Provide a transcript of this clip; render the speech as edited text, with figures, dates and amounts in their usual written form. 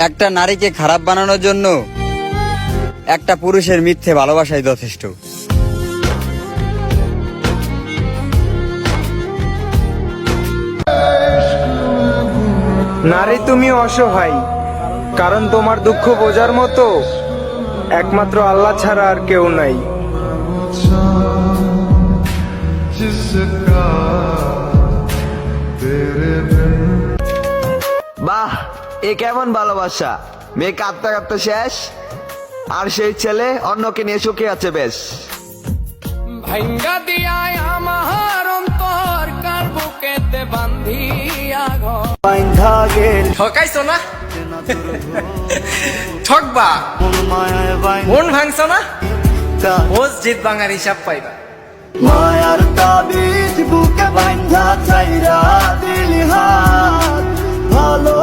একটা নারীকে খারাপ বানানোর জন্য একটা পুরুষের মিথ্যে ভালোবাসাই যথেষ্ট। নারী তুমি অসহায়, কারণ তোমার দুঃখ বোঝার মতো একমাত্র আল্লাহ ছাড়া আর কেউ নাই। বাহ, এ কেমন ভালোবাসা! মেয়ে কাঁদতে কাঁদতে শেষ, আর সেই ছেলে অন্যকে নিয়ে সুখে আছে বেশ। ভাঙ্গা দিয়ায় আমার অন্তর কার বুকেতে বান্ধিয়া ঘর। ঠকাইছো না? ঠকবা, মন ভাঙছো না? মসজিদ ভাঙার হিসাব পাইবা। মায়ার তাবিজ বুকে বান্ধা চাইরা দিলি হাত, ভালো